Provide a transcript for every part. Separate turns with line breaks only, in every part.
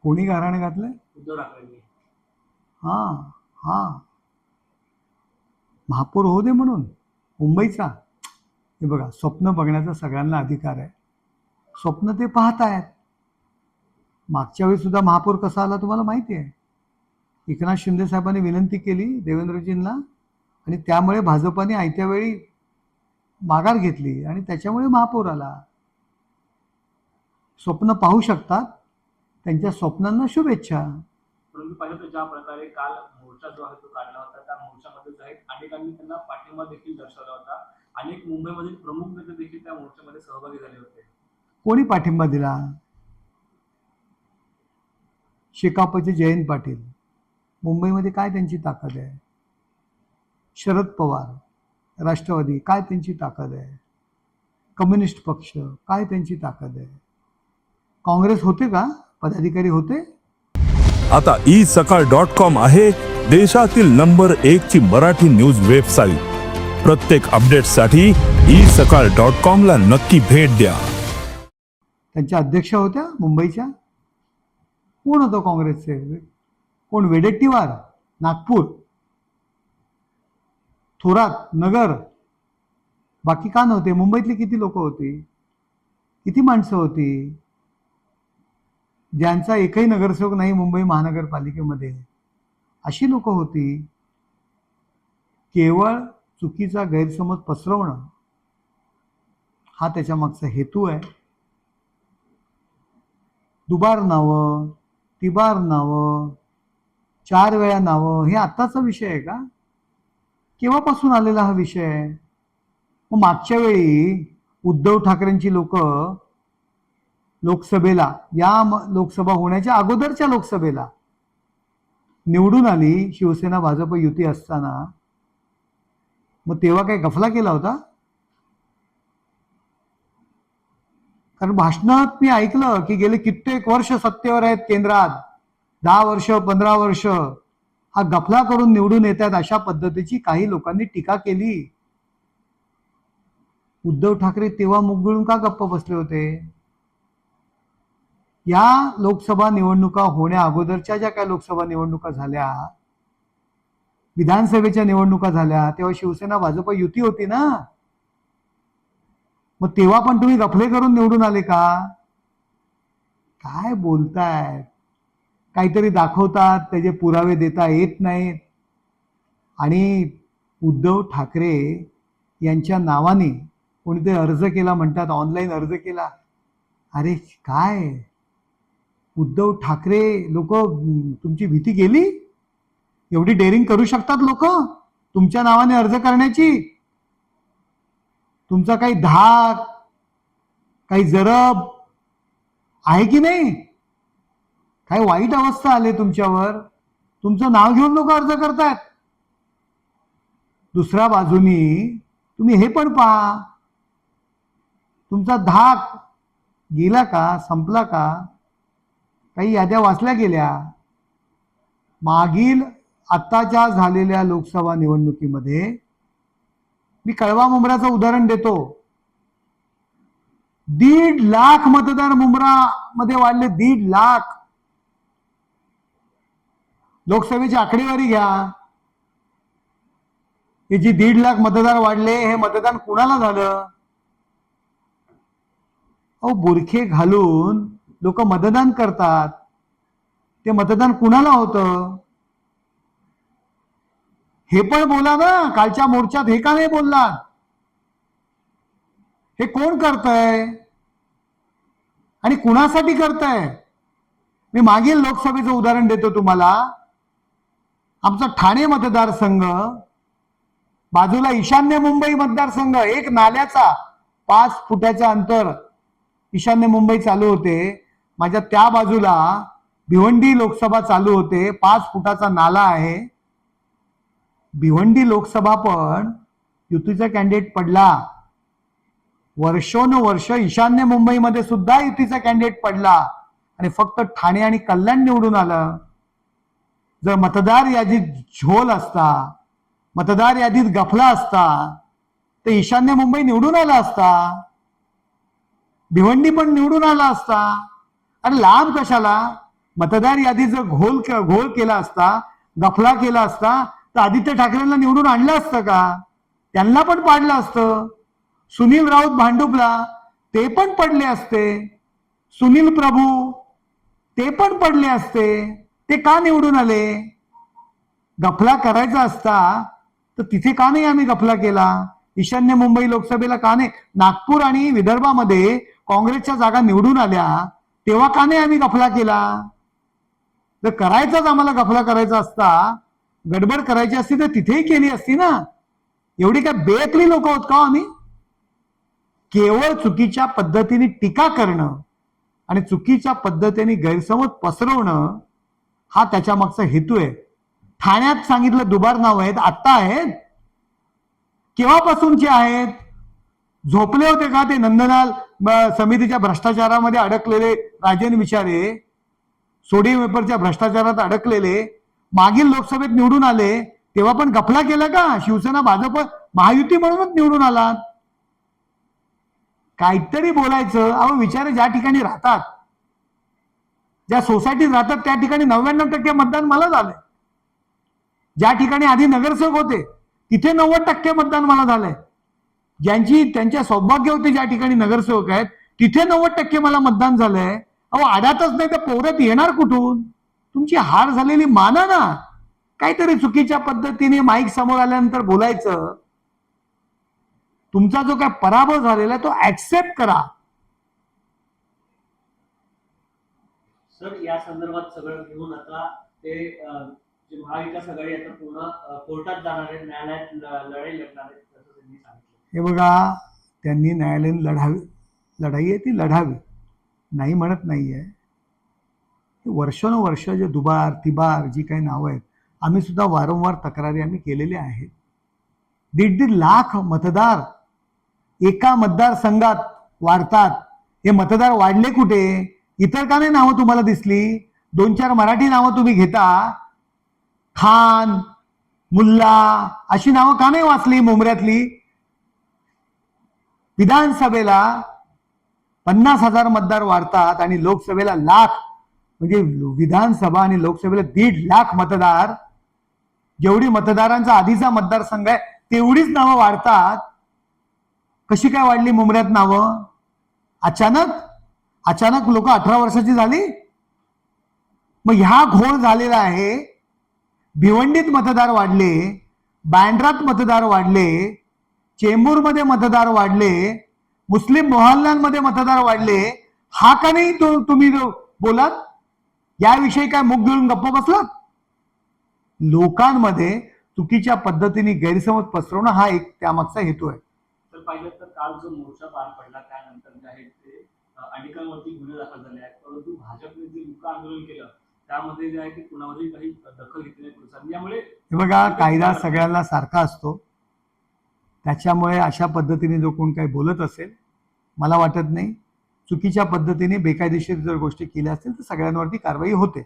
कोणी गाऱ्हाणे घातलंय?
उद्धव ठाकरेंनी.
हा हा महापौर होऊ दे म्हणून मुंबईचा. हे बघा, स्वप्न बघण्याचा सगळ्यांना अधिकार आहे. स्वप्न ते पाहतायत. मागच्या वेळी सुद्धा महापौर कसा आला तुम्हाला माहिती आहे. एकनाथ शिंदे साहेबांनी विनंती केली देवेंद्रजींना आणि त्यामुळे भाजपाने आयत्या वेळी माघार घेतली आणि त्याच्यामुळे महापौर आला. स्वप्न पाहू शकतात, त्यांच्या स्वप्नांना शुभेच्छा.
परंतु पाहिलं तर ज्या प्रकारे काल मोर्चा जो आहे तो काढला होता, त्या मोर्चामध्ये जो आहे अनेकांनी त्यांना पाठिंबा देखील दर्शवला होता. अनेक मुंबईमधील प्रमुख नेते देखील त्या मोर्चामध्ये सहभागी झाले होते.
कोणी पाठिंबा दिला? शेकापचे जयंत पाटील. मुंबईमध्ये काय त्यांची ताकद आहे? शरद पवार राष्ट्रवादी, काय त्यांची ताकद आहे? कम्युनिस्ट पक्ष, काय त्यांची ताकद आहे? काँग्रेस होते का? पदाधिकारी होते?
आता isakal.com आहे देशातील नंबर 1 ची मराठी न्यूज वेबसाईट. प्रत्येक अपडेटसाठी isakal.com ला नक्की भेट द्या.
त्यांच्या अध्यक्ष होत्या मुंबईच्या. कोण होतं काँग्रेसचे? कोण? वेडेट्टीवार नागपूर, थोरात नगर. बाकी का नव्हते? मुंबईतली किती लोक होती? किती माणसं होती? ज्यांचा एकही नगरसेवक नाही मुंबई महानगरपालिकेमध्ये, अशी लोक होती. केवळ चुकीचा गैरसमज पसरवणं हा त्याच्या मागचा हेतू आहे. दुबार नावं, तिबार नावं, 4 वेळा नावं हे आत्ताचा विषय आहे का? केव्हापासून आलेला हा विषय आहे? मग मागच्या वेळी उद्धव ठाकरेंची लोक लोकसभेला, या लोकसभा होण्याच्या अगोदरच्या लोकसभेला निवडून आली शिवसेना भाजप युती असताना. मग तेव्हा काही गफला केला होता? कारण भाषणात मी ऐकलं की गेले कित्येक वर्ष सत्तेवर आहेत केंद्रात, 10 वर्ष 15 वर्ष हा गफला करून निवडून येतात, अशा पद्धतीची काही लोकांनी टीका केली. उद्धव ठाकरे तेव्हा मुख गिळून का गप्प बसले होते? या लोकसभा निवडणुका होण्या अगोदरच्या ज्या काही लोकसभा निवडणुका झाल्या, विधानसभेच्या निवडणुका झाल्या, तेव्हा शिवसेना भाजप युती होती ना. मग तेव्हा पण तुम्ही गफले करून निवडून आले का? काय बोलताय? काहीतरी दाखवतात, त्याचे पुरावे देता येत नाहीत. आणि उद्धव ठाकरे यांच्या नावाने कोणीतरी अर्ज केला म्हणतात, ऑनलाईन अर्ज केला. अरे काय उद्धव ठाकरे लोक, तुमची भीती गेली? एवढी डेअरिंग करू शकतात लोक तुमच्या नावाने अर्ज करण्याची? तुमचा काही धाक, काही जरब आहे की नाही? काही वाईट अवस्था आली तुमच्यावर, तुमचं नाव घेऊन लोक अर्ज करतात. दुसऱ्या बाजूनी तुम्ही हे पण पहा, तुमचा धाक गेला का? संपला का? काही याद्या वाचल्या गेल्या. मागील आत्ताच्या झालेल्या लोकसभा निवडणुकीमध्ये मी कळवा मुंब्राचं उदाहरण देतो. 1.5 लाख मतदार मुंब्रा मध्ये वाढले. 1.5 लाख. लोकसभेची आकडेवारी घ्या. हे जी 1.5 लाख मतदार वाढले, हे मतदान कुणाला झालं? अहो, बुरखे घालून लोक मतदान करतात. ते मतदान कुणाला होतं? हे पण बोला ना. कालच्या मोर्चात हे का नाही बोललात? हे कोण करतंय आणि कुणासाठी करतंय? मी मागील लोकसभेचं उदाहरण देतो तुम्हाला. आमचा ठाणे मतदारसंघ, बाजूला ईशान्य मुंबई मतदारसंघ, एक नाल्याचा 5 फुटाचं अंतर ईशान्य मुंबई चालू होते. माझ्या त्या बाजूला भिवंडी लोकसभा चालू होते. 5 फुटाचा नाला आहे. भिवंडी लोकसभा पण युतीचा कॅन्डिडेट पडला. वर्षोनवर्ष ईशान्य मुंबईमध्ये सुद्धा युतीचा कॅन्डिडेट पडला आणि फक्त ठाणे आणि कल्याण निवडून आलं. जर मतदार यादीत झोल असता, मतदार यादीत गफला असता, तर ईशान्य मुंबई निवडून आला असता, भिवंडी पण निवडून आला असता. आणि लांब कशाला? मतदार यादीचा घोळ केला असता, गफला केला असता, तर आदित्य ठाकरेंना निवडून आणलं असतं का? त्यांना पण पाडलं असतं. सुनील राऊत भांडुपला ते पण पडले असते. सुनील प्रभू ते पण पडले असते. ते का निवडून आले? गफला करायचा असता तर तिथे का नाही आम्ही गफला केला? ईशान्य मुंबई लोकसभेला का नाही? नागपूर आणि विदर्भामध्ये काँग्रेसच्या जागा निवडून आल्या तेव्हा का नाही आम्ही गफला केला? जर करायचाच आम्हाला गफला करायचा असता, गडबड करायची असती तर तिथेही केली असती ना. एवढी काय बेअकली लोक आहोत का आम्ही? केवळ चुकीच्या पद्धतीने टीका करणं आणि चुकीच्या पद्धतीने गैरसमज पसरवणं हा त्याच्या मागचा हेतू आहे. ठाण्यात सांगितलं दुबार नाव आहेत, आत्ता आहेत? केव्हापासूनचे आहेत? झोपले होते का ते नंदलाल समितीच्या भ्रष्टाचारामध्ये अडकलेले राजन विचारे, सोडियम वेपरच्या भ्रष्टाचारात अडकलेले मागील लोकसभेत निवडून आले तेव्हा पण गफला केला का? शिवसेना भाजप महायुती म्हणूनच निवडून आलात. काहीतरी बोलायचं. अहो विचारे ज्या ठिकाणी राहतात, ज्या सोसायटीत राहतात त्या ठिकाणी 99% मतदान मला झालंय. ज्या ठिकाणी आधी नगरसेवक होते तिथे 90% मतदान मला झालंय. त्यांच्या सौभाग्य होते ज्या ठिकाणी नगरसेवक आहेत तिथे 90% मला मतदान झालंय. अहो आड्यातच नाही तर पोरत येणार कुठून? तुमची हार झालेली माना ना. काहीतरी चुकीच्या पद्धतीने माईक समोर आल्यानंतर बोलायचं. तुमचा जो काय पराभव झालेला तो ऍक्सेप्ट करा.
सर, या संदर्भात सगळं घेऊन आता ते जे महाविकास आघाडी आता पूर्ण कोर्टात जाणार आहे, न्यायालयात लढाई लढणार आहे असं त्यांनी सांगितलं.
हे बघा, त्यांनी न्यायालयीन लढाई आहे ती लढावी, नाही म्हणत नाहीये. वर्षानुवर्ष जे दुबार तिबार जी काही नावं आहेत, आम्ही सुद्धा वारंवार तक्रारी आम्ही केलेल्या आहेत. 1.5 लाख मतदार एका मतदारसंघात वाढतात. हे मतदार वाढले कुठे? इतर का नाही नावं तुम्हाला दिसली? 2-4 मराठी नावं तुम्ही घेता. खान, मुल्ला अशी नावं का नाही वाचली मोमऱ्यातली? विधानसभेला 50,000 मतदार वाढतात आणि लोकसभेला लाख, म्हणजे विधानसभा आणि लोकसभेला 1.5 लाख मतदार. जेवढी मतदारांचा आधीचा मतदारसंघ आहे तेवढीच नावं वाढतात. कशी काय वाढली मुंबऱ्यात नावं? अचानक लोक 18 वर्षाची झाली. मग ह्या घोळ झालेला आहे. भिवंडीत मतदार वाढले, बँड्रात मतदार वाढले, चेंबूरमध्ये मतदार वाढले, मुस्लिम मोहल्ल्यांमध्ये मतदार वाढले. हा का नाही तुम्ही बोलात? याविषयी काय मुख गिळून गप्प बसलात? लोकांमध्ये चुकीच्या पद्धतीने गैरसमज पसरवणं हा एक त्यामागचा हेतू आहे.
तर पाहिलं तर काल जो मोर्चा पार पडला त्यानंतर जे आहे ते अनेकांवरती गुन्हे दाखल झाले आहेत, परंतु भाजपने जे मुका आंदोलन केलं त्यामध्ये जे आहे ते कुणामध्ये काही दखल घेतली नाही पोलिसांनी. यामुळे
हे बघा, कायदा सगळ्यांना सारखा असतो. त्याच्यामुळे अशा पद्धतीने जो कोण काही बोलत असेल, मला वाटत नाही चुकीच्या पद्धतीने बेकायदेशीर जर गोष्टी केल्या असतील तर सगळ्यांवरती कारवाई होते.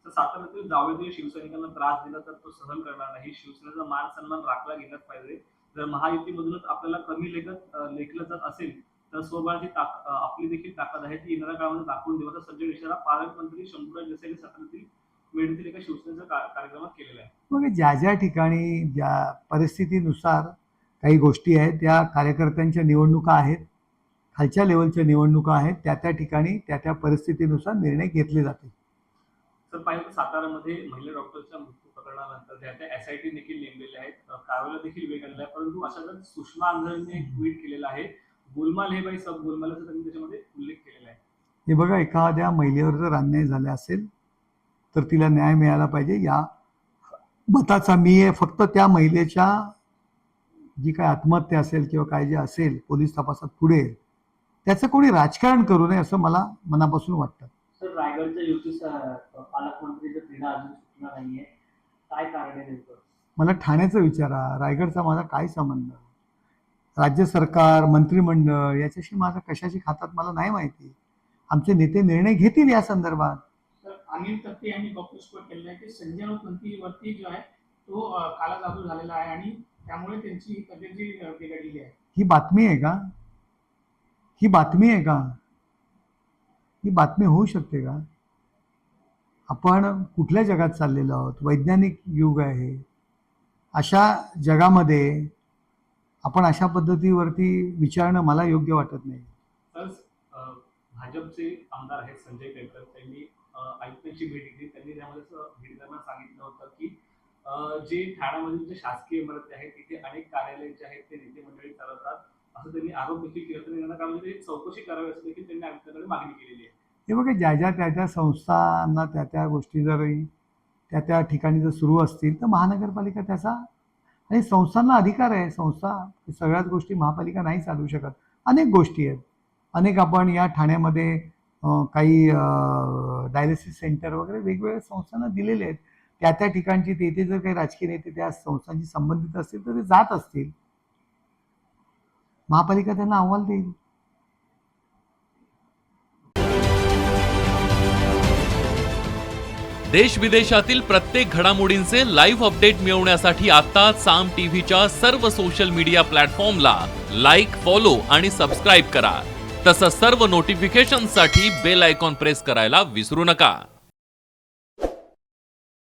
साताऱ्यातील जावळीतील शिवसैनिकांना त्रास दिला तर तो सहन करणार नाही. शिवसेनेचा मान सन्मान राखला गेलाच पाहिजे. जर महायुतीमधूनच आपल्याला कमी लेखलं जात असेल तर स्वबळाची आपली देखील ताकद आहे ती येणाऱ्या काळामध्ये दाखवून देऊ असा सज्जड इशारा पालकमंत्री शंभूराज देसाई साताऱ्यातील मेडतील एका शिवसेनेच्या कार्यक्रमात केलेला आहे.
मग ज्या ज्या ठिकाणी ज्या परिस्थितीनुसार काही गोष्टी आहेत, त्या कार्यकर्त्यांच्या निवडणुका आहेत, खालच्या लेवलच्या निवडणुका आहेत, त्या त्या ठिकाणी त्या त्या परिस्थितीनुसार निर्णय घेतले जाते.
तर पाहिलं तर सातारामध्ये महिला डॉक्टरच्या मृत्यू प्रकरणानंतर त्या SIT देखील नेमलेल्या आहेत, कारवाईला देखील वेग आणला आहे. परंतु अशातच सुषमा अंधारेंनी एक ट्विट केलेलं आहे, गोलमाल हे बाई सब गोलमालाचा त्यांनी त्याच्यामध्ये उल्लेख केलेला आहे.
हे बघा, एखाद्या महिलेवर जर अन्याय झाला असेल तर तिला न्याय मिळाला पाहिजे या मताचा मी आहे. फक्त त्या महिलेच्या जी काय आत्महत्या असेल किंवा काय जे असेल पोलीस तपासात पुढे येईल, त्याचं कोणी राजकारण करू नये असं मला मनापासून वाटतं.
सर, रायगडच्या युती पालकमंत्रीचं क्रीडा अजून सुटला नाहीये, काय कारण आहे नेमकं?
मला ठाण्याचं विचारा, रायगडचा माझा काय संबंध? राज्य सरकार, मंत्रिमंडळ याच्याशी माझा कशाची खातात मला नाही माहिती. आमचे नेते निर्णय घेतील या संदर्भात.
तर अनिल तत्ते यांनी बॉक्सस्फोट केलेला आहे की संजय राऊत जो आहे तो काला जादू झालेला आहे आणि त्यामुळे त्यांची तब्येत जी बिघडलेली आहे.
ही बातमी आहे का? ही बातमी आहे का? ही बातमी होऊ शकते का? आपण कुठल्या जगात चाललेलो आहोत? वैज्ञानिक युग आहे. अशा जगामध्ये आपण अशा पद्धतीवरती विचारणं मला योग्य वाटत नाही.
तर भाजपचे आमदार आहेत संजय केळकर, त्यांनी आयुक्तांची भेट घेतली. त्यांनी त्यामध्ये भेट दरम्यान सांगितलं होतं की जे ठाण्यामधील जे शासकीय इमारती आहेत तिथे अनेक कार्यालय जे आहेत ते नेते मंडळी चालवतात, असं त्यांनी आरोप देखील केला. तर त्यांना त्यामध्ये चौकशी करावी असं देखील त्यांनी आयुक्तांकडे मागणी केलेली आहे.
हे बघा, ज्या त्या संस्थांना त्या गोष्टी जर त्या ठिकाणी जर सुरू असतील तर महानगरपालिका त्याचा, आणि संस्थांना अधिकार आहे. संस्था सगळ्याच गोष्टी महापालिका नाही चालवू शकत. अनेक गोष्टी आहेत. अनेक आपण या ठाण्यामध्ये काही डायलिसिस सेंटर वगैरे वेगवेगळ्या संस्थांना दिलेले आहेत. त्या ठिकाणची तेथे जर काही राजकीय नेते त्या संस्थांशी संबंधित असतील तर ते जात असतील. महापालिका त्यांना अहवाल देईल.
देश विदेशातील प्रत्येक घडामोडींचे लाईव्ह अपडेट मिळवण्यासाठी आता साम टीव्हीच्या सर्व सोशल मीडिया प्लॅटफॉर्मला लाईक, फॉलो आणि सबस्क्राईब करा. तसंच सर्व नोटिफिकेशनसाठी बेल आयकॉन प्रेस करायला विसरू नका.